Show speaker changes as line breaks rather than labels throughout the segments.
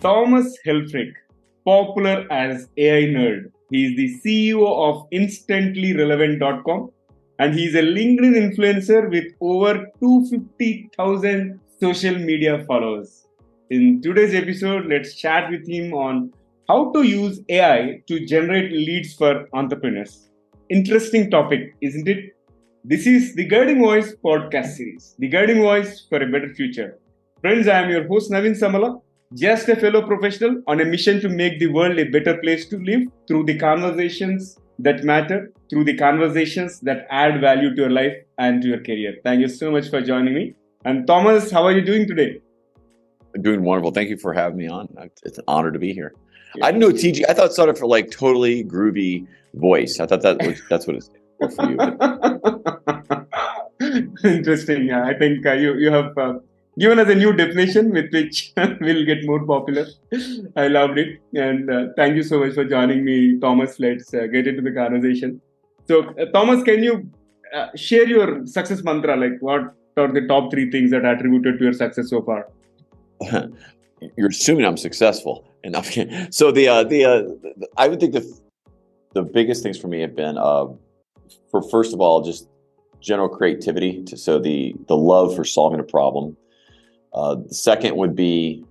Thomas Helfrich, popular as AI Nerd. He is the CEO of InstantlyRelevant.com and he is a LinkedIn influencer with over 250,000 social media followers. In today's episode, let's chat with him on how to use AI to generate leads for entrepreneurs. Interesting topic, isn't it? This is the Guiding Voice podcast series, the Guiding Voice for a Better Future. Friends, I am your host Naveen Samala, just a fellow professional on a mission to make the world a better place to live through the conversations that matter, through the conversations that add value to your life and to your career. Thank you so much for joining me. And Thomas, how are you doing today?
I'm doing wonderful. Thank you for having me on. It's an honor to be here. Yeah. I didn't know TG. I thought it started for like totally groovy voice. I thought that's what it's for you.
Interesting. I think you have given us a new definition with which we'll get more popular. I loved it. And thank you so much for joining me, Thomas. Let's get into the conversation. So, Thomas, can you share your success mantra? Like, what are the top 3 things that attributed to your success so far?
You're assuming I'm successful. And so I would think the biggest things for me have been for first of all just general creativity. So the love for solving a problem. The second would be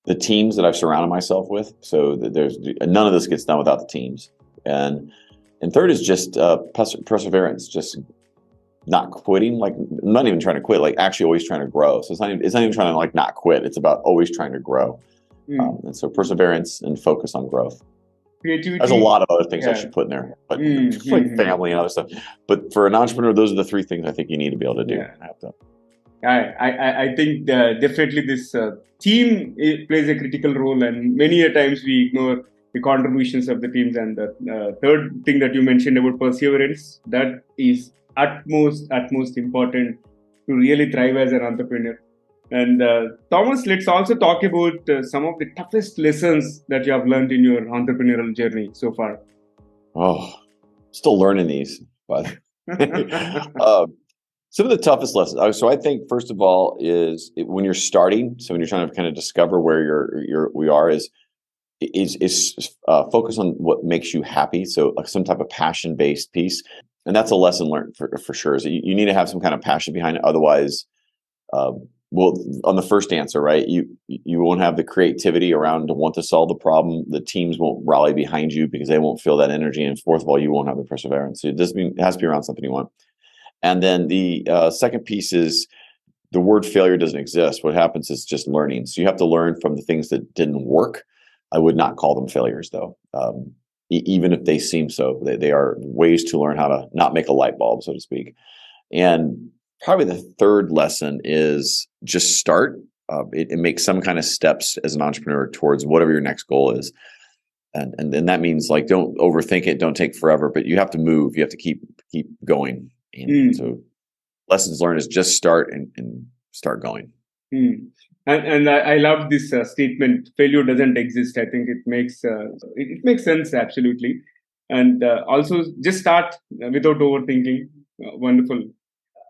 the teams that I've surrounded myself with. So there's none of this gets done without the teams. And third is just perseverance. Just not quitting, like I'm not even trying to quit, like actually always trying to grow. So it's not even trying to like not quit. It's about always trying to grow. And so perseverance and focus on growth.
Creativity.
There's a lot of other things I should put in there, but like family and other stuff. But for an entrepreneur, those are the 3 things I think you need to be able to do.
I think definitely this team plays a critical role, and many a times we ignore the contributions of the teams. And the third thing that you mentioned about perseverance, that is utmost important to really thrive as an entrepreneur. And Thomas, let's also talk about some of the toughest lessons that you have learned in your entrepreneurial journey so far.
Oh, still learning these, but some of the toughest lessons. So I think first of all is when you're starting. So when you're trying to kind of discover where we are is focus on what makes you happy. So like some type of passion based piece. And that's a lesson learned for sure. So you need to have some kind of passion behind it. Otherwise, well, on the first answer, right, you won't have the creativity around to want to solve the problem. The teams won't rally behind you because they won't feel that energy. And fourth of all, you won't have the perseverance. So it has to be around something you want. And then the second piece is the word failure doesn't exist. What happens is just learning. So you have to learn from the things that didn't work. I would not call them failures, though. Even if they seem so, they are ways to learn how to not make a light bulb, so to speak. And probably the third lesson is just start. It makes some kind of steps as an entrepreneur towards whatever your next goal is. And that means like, don't overthink it. Don't take forever, but you have to move. You have to keep going. And so lessons learned is just start and start going.
And I love this statement. Failure doesn't exist. I think it makes sense absolutely. And also just start without overthinking. Wonderful.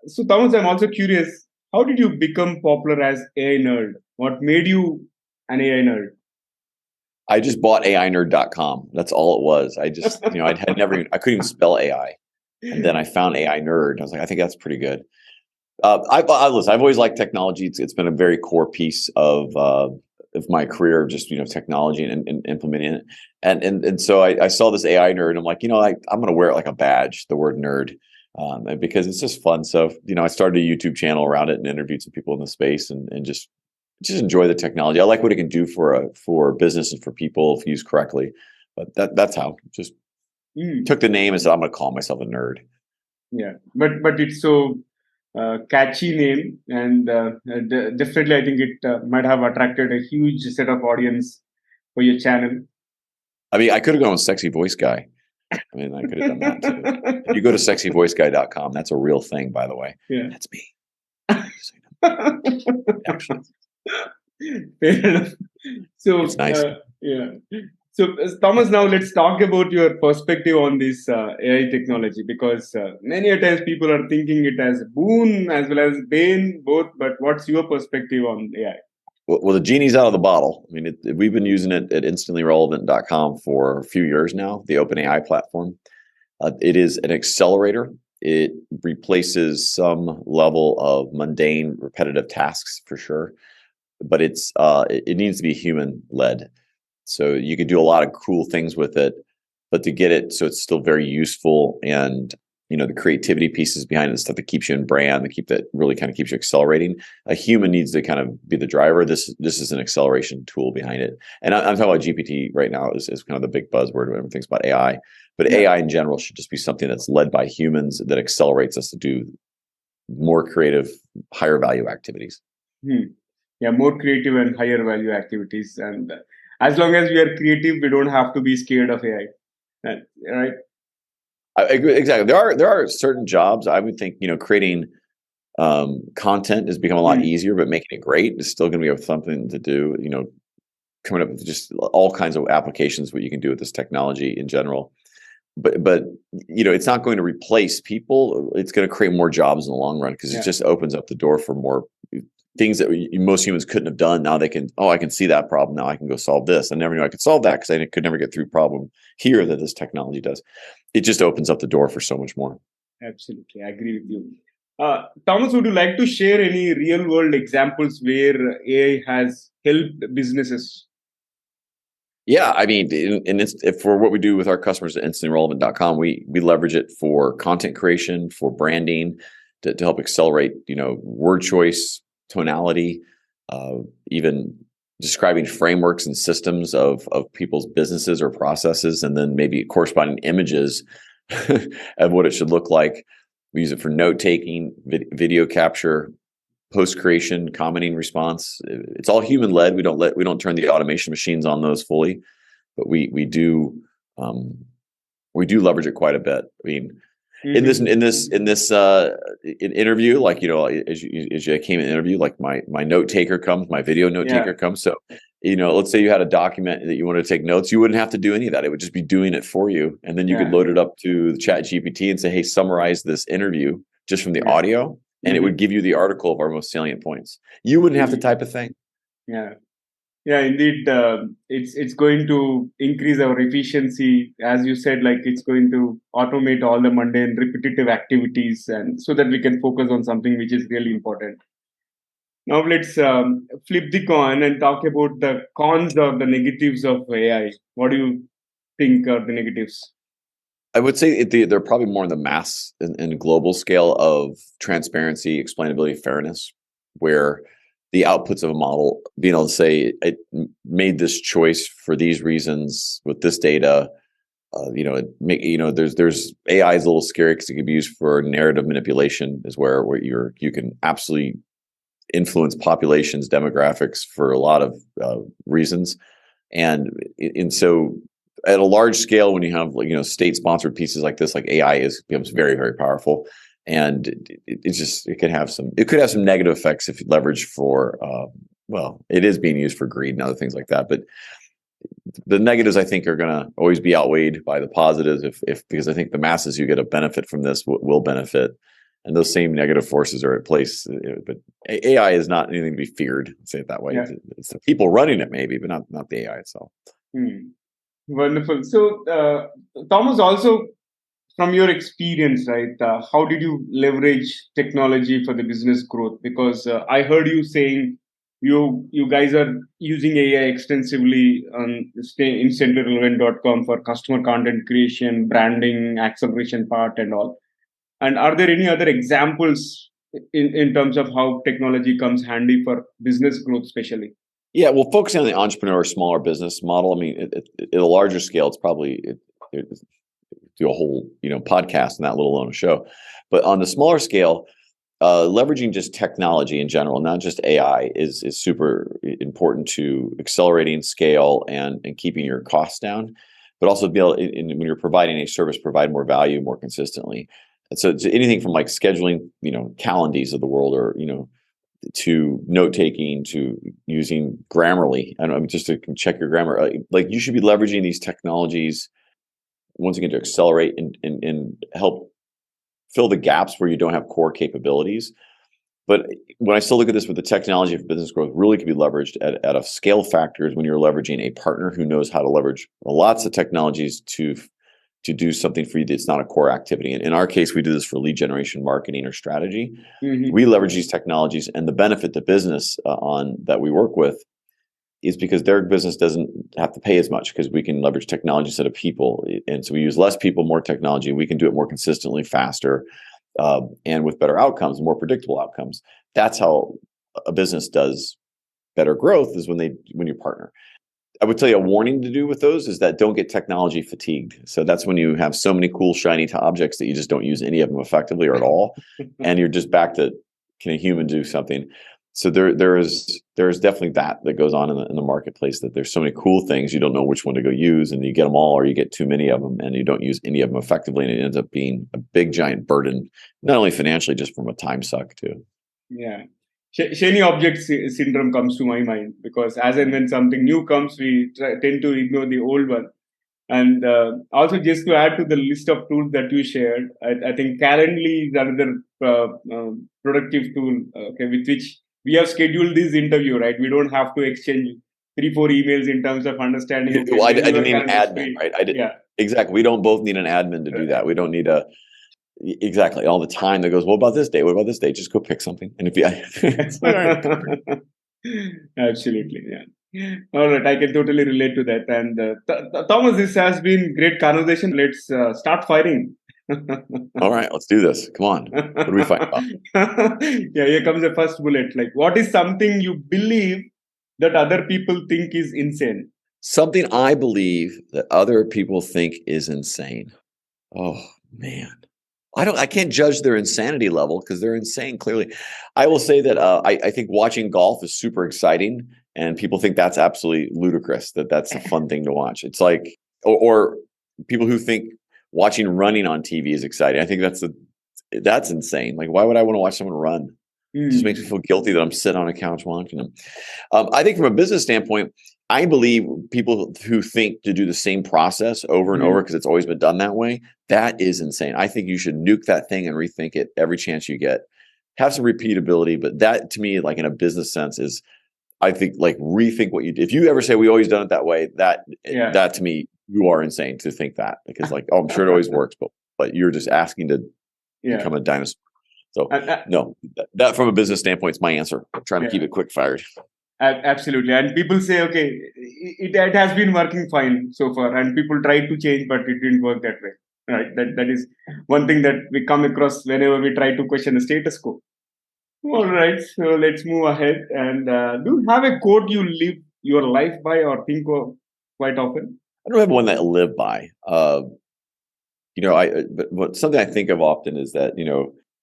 So Thomas, I'm also curious. How did you become popular as AI nerd? What made you an AI nerd?
I just bought AInerd.com. That's all it was. I just I couldn't even spell AI, and then I found AI nerd. I was like, I think that's pretty good. I've always liked technology. It's been a very core piece of my career, just technology and implementing it. And so I saw this AI nerd. And I'm like, I'm going to wear it like a badge, the word nerd, because it's just fun. So I started a YouTube channel around it and interviewed some people in the space and just enjoy the technology. I like what it can do for business and for people if used correctly. But that's how just took the name and said I'm going to call myself a nerd.
Yeah, but it's so. Catchy name, and definitely I think it might have attracted a huge set of audience for your channel.
I mean, I could have gone with Sexy Voice Guy. I mean, I could have done that too. If you go to sexyvoiceguy.com, that's a real thing, by the way.
Yeah.
That's me.
Actually. Fair enough. So
it's nice.
Yeah. So Thomas, now let's talk about your perspective on this AI technology, because many a times people are thinking it as boon as well as bane, both. But what's your perspective on AI?
Well, the genie's out of the bottle. I mean, we've been using it at instantlyrelevant.com for a few years now, the OpenAI platform. It is an accelerator. It replaces some level of mundane, repetitive tasks for sure, but it needs to be human led. So you could do a lot of cool things with it, but to get it so it's still very useful, and the creativity pieces behind it, the stuff that keeps you in brand, that really kind of keeps you accelerating. A human needs to kind of be the driver. This is an acceleration tool behind it. And I'm talking about GPT right now is kind of the big buzzword when everything's about AI. But
Yeah.
AI in general should just be something that's led by humans that accelerates us to do more creative, higher value activities.
Yeah, more creative and higher value activities. And as long as we are creative, we don't have to be scared of AI. Right?
I agree, exactly. There are certain jobs I would think, creating content has become a lot easier, but making it great is still going to be something to do. Coming up with just all kinds of applications, what you can do with this technology in general. But it's not going to replace people. It's going to create more jobs in the long run, because it just opens up the door for more things that most humans couldn't have done. Now they can, I can see that problem. Now I can go solve this. I never knew I could solve that because I could never get through problem here that this technology does. It just opens up the door for so much more.
Absolutely, I agree with you. Thomas, would you like to share any real world examples where AI has helped businesses?
Yeah, I mean, for what we do with our customers at instantlyrelevant.com, we leverage it for content creation, for branding, to help accelerate, word choice, tonality, even describing frameworks and systems of people's businesses or processes, and then maybe corresponding images of what it should look like. We use it for note taking, video capture, post creation, commenting, response. It's all human led. We don't turn the automation machines on those fully, but we do leverage it quite a bit. I mean, in this interview, like, as you came in interview, like my note taker comes, my video note taker comes. So, let's say you had a document that you wanted to take notes, you wouldn't have to do any of that. It would just be doing it for you. And then you could load it up to the Chat GPT and say, hey, summarize this interview just from the audio. And it would give you the article of our most salient points. You wouldn't have to type a thing.
Yeah, indeed. It's going to increase our efficiency, as you said. Like, it's going to automate all the mundane, repetitive activities, and so that we can focus on something which is really important. Now let's flip the coin and talk about the cons or the negatives of AI. What do you think are the negatives?
I would say they're probably more in the mass and global scale of transparency, explainability, fairness, where the outputs of a model, being able to say it made this choice for these reasons with this data. There's AI is a little scary because it could be used for narrative manipulation, is where you can absolutely influence populations, demographics for a lot of reasons, and so at a large scale, when you have state-sponsored pieces like this, like AI becomes very, very powerful, and it could have some negative effects if leveraged for it is being used for greed and other things like that. But the negatives, I think, are going to always be outweighed by the positives, because I think the masses who get a benefit from this will benefit, and those same negative forces are at place. But AI is not anything to be feared. Let's say it that way. It's the people running it, maybe, but not the AI itself.
Wonderful. So, Thomas, also from your experience, right? How did you leverage technology for the business growth? Because I heard you saying you guys are using AI extensively on instantlyrelevant.com for customer content creation, branding, acceleration part, and all. And are there any other examples in terms of how technology comes handy for business growth, especially?
Yeah, well, focusing on the entrepreneur, smaller business model. I mean, at a larger scale, it's probably do a whole podcast, and that, let alone a show. But on the smaller scale, leveraging just technology in general, not just AI, is super important to accelerating scale and keeping your costs down, but also be able, when you're providing a service, provide more value more consistently. And so it's anything from like scheduling, calendars of the world, or to note taking, to using Grammarly. I don't know, just to check your grammar. Like, you should be leveraging these technologies once again to accelerate and help fill the gaps where you don't have core capabilities. But when I still look at this with the technology for business growth, really can be leveraged at a scale factor is when you're leveraging a partner who knows how to leverage lots of technologies to do something for you that's not a core activity. And in our case, we do this for lead generation, marketing, or strategy. We leverage these technologies, and the benefit to business on that we work with is because their business doesn't have to pay as much because we can leverage technology instead of people. And so we use less people, more technology. We can do it more consistently, faster, and with better outcomes, more predictable outcomes. That's how a business does better growth, is when you partner. I would tell you a warning to do with those is that don't get technology fatigued. So that's when you have so many cool, shiny objects that you just don't use any of them effectively or at all. And you're just back to, can a human do something? So there is definitely that goes on in the marketplace, that there's so many cool things you don't know which one to go use, and you get them all or you get too many of them and you don't use any of them effectively, and it ends up being a big giant burden, not only financially, just from a time suck too.
Yeah. Shiny object syndrome comes to my mind, because as and when something new comes, we tend to ignore the old one. And also, just to add to the list of tools that you shared, I think Calendly is another productive tool, with which we have scheduled this interview, right? We don't have to exchange 3-4 emails in terms of understanding. Okay,
well, I didn't need an admin, right? I didn't.
Yeah.
Exactly. We don't both need an admin to do that. We don't need exactly all the time that goes, what about this day? What about this day? Just go pick something. And if you, it's like, all right.
Absolutely. Yeah. All right. I can totally relate to that. And Thomas, this has been great conversation. Let's start firing.
All right, let's do this. Come on. What do we fight about?
Yeah, here comes the first bullet. Like, what is something you believe that other people think is insane?
Something I believe that other people think is insane. Oh man, I can't judge their insanity level because they're insane. Clearly, I will say that I think watching golf is super exciting, and people think that's absolutely ludicrous. That's a fun thing to watch. It's like, or people who think watching running on TV is exciting. I think that's insane. Like, why would I want to watch someone run? It just makes me feel guilty that I'm sitting on a couch watching them. I think from a business standpoint, I believe people who think to do the same process over and over because it's always been done that way, that is insane. I think you should nuke that thing and rethink it every chance you get. Have some repeatability, but that to me, like in a business sense, is, I think, like, rethink what you do. If you ever say we always done it that way, that to me, you are insane to think that, because like, oh, I'm sure it always works, but you're just asking to become a dinosaur. So no, that from a business standpoint is my answer. I'm trying to keep it quick fired.
Absolutely. And people say, okay, it has been working fine so far, and people try to change, but it didn't work that way. Right. That is one thing that we come across whenever we try to question the status quo. All right. So let's move ahead. And do you have a quote you live your life by or think of quite often?
I don't have one that I live by. But something I think of often is that,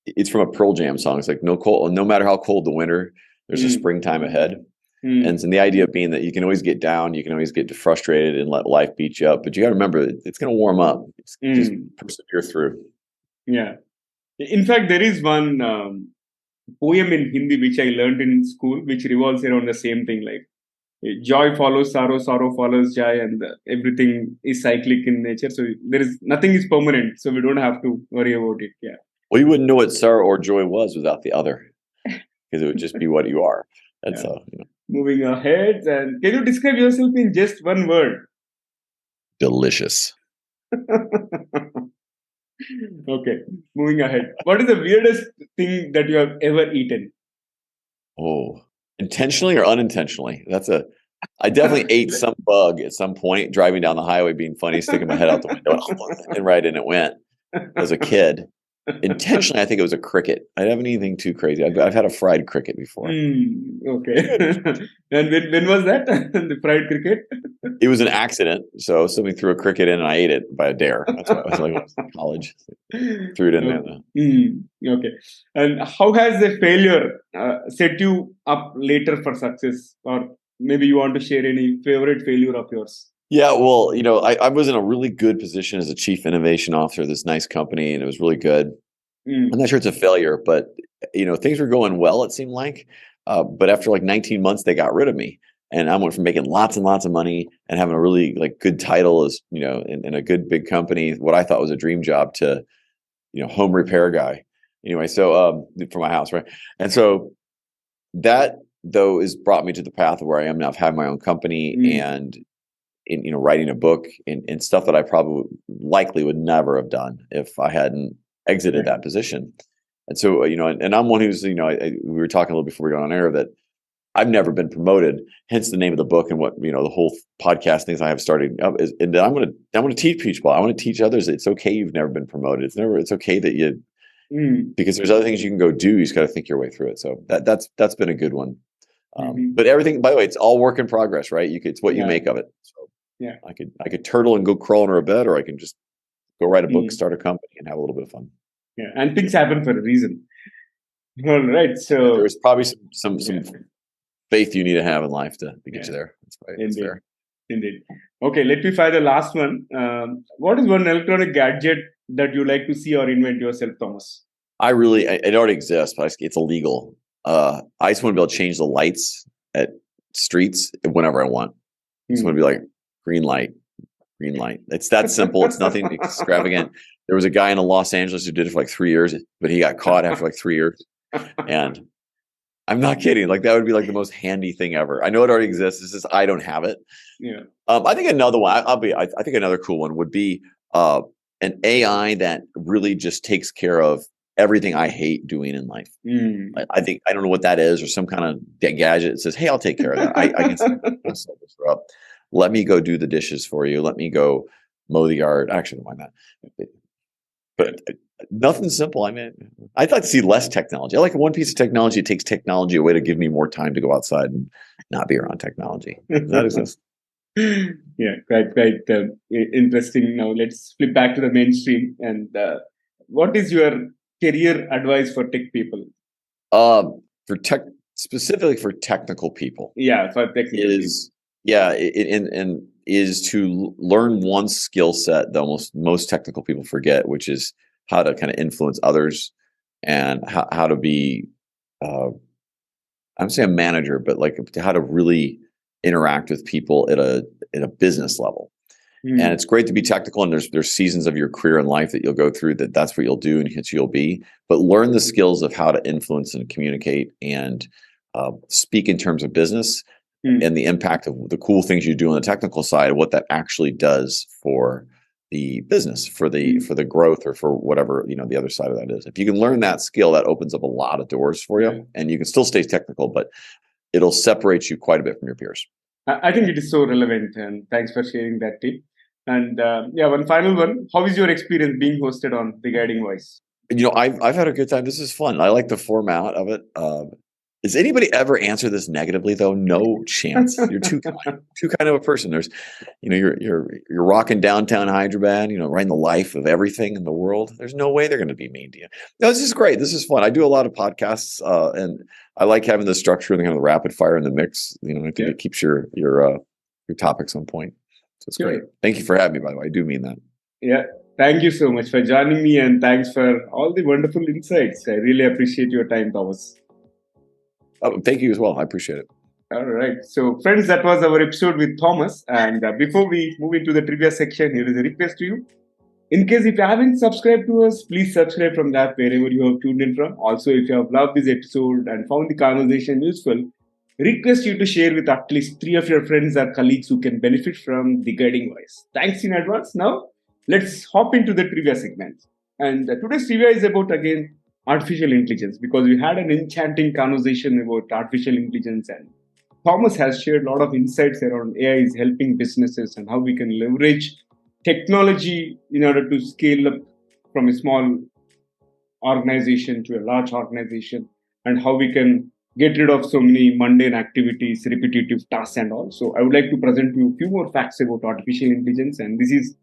it's from a Pearl Jam song. It's like, no matter how cold the winter, there's a springtime ahead. And the idea being that you can always get down, you can always get frustrated and let life beat you up, but you got to remember it's going to warm up. Just persevere through.
Yeah. In fact, there is one poem in Hindi which I learned in school, which revolves around the same thing. Like, joy follows sorrow, sorrow follows joy, and everything is cyclic in nature. So nothing is permanent. So we don't have to worry about it. Yeah.
Well, you wouldn't know what sorrow or joy was without the other, because it would just be what you are. That's
Moving ahead, and can you describe yourself in just one word?
Delicious.
Okay, moving ahead. What is the weirdest thing that you have ever eaten?
Oh, intentionally or unintentionally? I definitely ate some bug at some point, driving down the highway, being funny, sticking my head out the window, and right in it went as a kid. Intentionally, I think it was a cricket. I haven't anything too crazy. I've had a fried cricket before.
Okay. And when was that? The fried cricket?
It was an accident. So somebody threw a cricket in and I ate it by a dare. That's what I was like in college. Threw it in there.
Okay. And how has the failure set you up later for success? Or maybe you want to share any favorite failure of yours?
Yeah, well, I was in a really good position as a chief innovation officer of this nice company, and it was really good. I'm not sure it's a failure, but things were going well, it seemed like. But after like 19 months, they got rid of me, and I went from making lots and lots of money and having a really like good title as in a good big company, what I thought was a dream job, to home repair guy. Anyway, so for my house, right? And so that though is brought me to the path of where I am now. I've had my own company and in writing a book and stuff that I probably likely would never have done if I hadn't exited that position. And so, and I'm one who's, we were talking a little before we got on air that I've never been promoted, hence the name of the book and what, the whole podcast things I have started up is, and I'm going to teach people. I want to teach others. It's okay. You've never been promoted. It's okay that you, because there's other things you can go do. You just got to think your way through it. So that's been a good one. But everything, by the way, it's all work in progress, right? It's what you make of it. So I could turtle and go crawl under a bed, or I can just go write a book, start a company, and have a little bit of fun.
Yeah, and things happen for a reason. All right. So
there's probably some faith you need to have in life to get you there. That's right.
Indeed.
That's fair.
Indeed. Okay, let me find the last one. What is one electronic gadget that you like to see or invent yourself, Thomas?
It already exists, but it's illegal. I just want to be able to change the lights at streets whenever I want. I just want to be like, green light. It's that simple. It's nothing extravagant. There was a guy in Los Angeles who did it for like 3 years, but he got caught after like 3 years. And I'm not kidding. Like that would be like the most handy thing ever. I know it already exists. It's just I don't have it.
Yeah.
I think another one. I think another cool one would be an AI that really just takes care of everything I hate doing in life. I think I don't know what that is, or some kind of gadget that says, "Hey, I'll take care of that. I can set this up. Let me go do the dishes for you. Let me go mow the yard." Actually, don't mind that. But nothing simple. I mean, I'd like to see less technology. I like one piece of technology. It takes technology away to give me more time to go outside and not be around technology. Does that exist?
Yeah, quite interesting. Now let's flip back to the mainstream. And what is your career advice for tech people?
Specifically for technical people.
Yeah, for technical people.
Is to learn one skill set that most technical people forget, which is how to kind of influence others and how to be, I'm saying a manager, but like how to really interact with people at a business level. And it's great to be technical, and there's seasons of your career and life that you'll go through that's what you'll do and hence you'll be. But learn the skills of how to influence and communicate and speak in terms of business and the impact of the cool things you do on the technical side, what that actually does for the business, for the growth, or for whatever the other side of that is. If you can learn that skill, that opens up a lot of doors for you, and you can still stay technical, but it'll separate you quite a bit from your peers.
I think it is so relevant, and thanks for sharing that tip. And one final one. How is your experience being hosted on The Guiding Voice?
I've had a good time. This is fun. I like the format of it. Does anybody ever answer this negatively though? No chance. You're too kind of a person. There's, you're rocking downtown Hyderabad, writing the life of everything in the world. There's no way they're going to be mean to you. No, this is great. This is fun. I do a lot of podcasts, and I like having the structure and the kind of rapid fire in the mix. I think it keeps your topics on point. So it's great. Thank you for having me, by the way. I do mean that.
Yeah. Thank you so much for joining me, and thanks for all the wonderful insights. I really appreciate your time, Thomas.
Oh, thank you as well. I appreciate it.
All right. So, friends, that was our episode with Thomas. And before we move into the trivia section, here is a request to you. In case if you haven't subscribed to us, please subscribe from that wherever you have tuned in from. Also, if you have loved this episode and found the conversation useful, request you to share with at least 3 of your friends or colleagues who can benefit from The Guiding Voice. Thanks in advance. Now, let's hop into the trivia segment. And today's trivia is about, again, artificial intelligence, because we had an enchanting conversation about artificial intelligence, and Thomas has shared a lot of insights around AI is helping businesses and how we can leverage technology in order to scale up from a small organization to a large organization, and how we can get rid of so many mundane activities, repetitive tasks and all. So I would like to present you a few more facts about artificial intelligence, and this is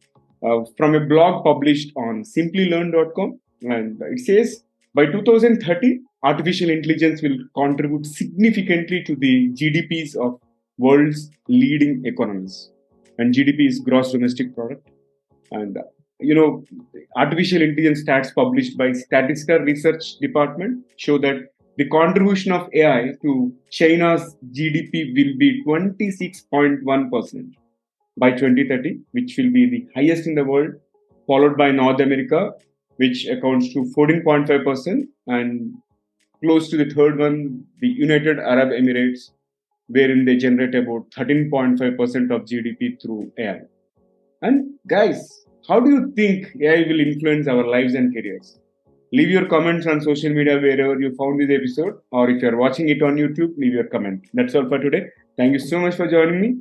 from a blog published on simplylearn.com, and it says, by 2030, artificial intelligence will contribute significantly to the GDPs of world's leading economies. And GDP is gross domestic product. And, artificial intelligence stats published by Statistical Research Department show that the contribution of AI to China's GDP will be 26.1% by 2030, which will be the highest in the world, followed by North America, which accounts to 14.5%, and close to the third one, the United Arab Emirates, wherein they generate about 13.5% of GDP through AI. And guys, how do you think AI will influence our lives and careers? Leave your comments on social media wherever you found this episode, or if you're watching it on YouTube, leave your comment. That's all for today. Thank you so much for joining me.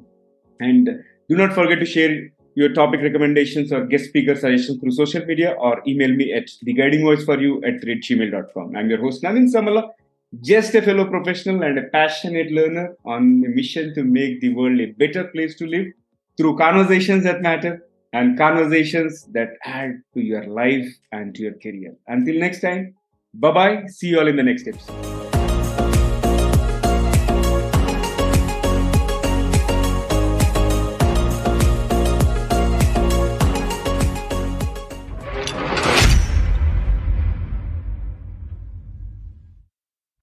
And do not forget to share your topic recommendations or guest speaker suggestions through social media or email me at theguidingvoiceforyou@gmail.com. I'm your host, Navin Samala, just a fellow professional and a passionate learner on a mission to make the world a better place to live through conversations that matter and conversations that add to your life and to your career. Until next time, bye bye. See you all in the next episode.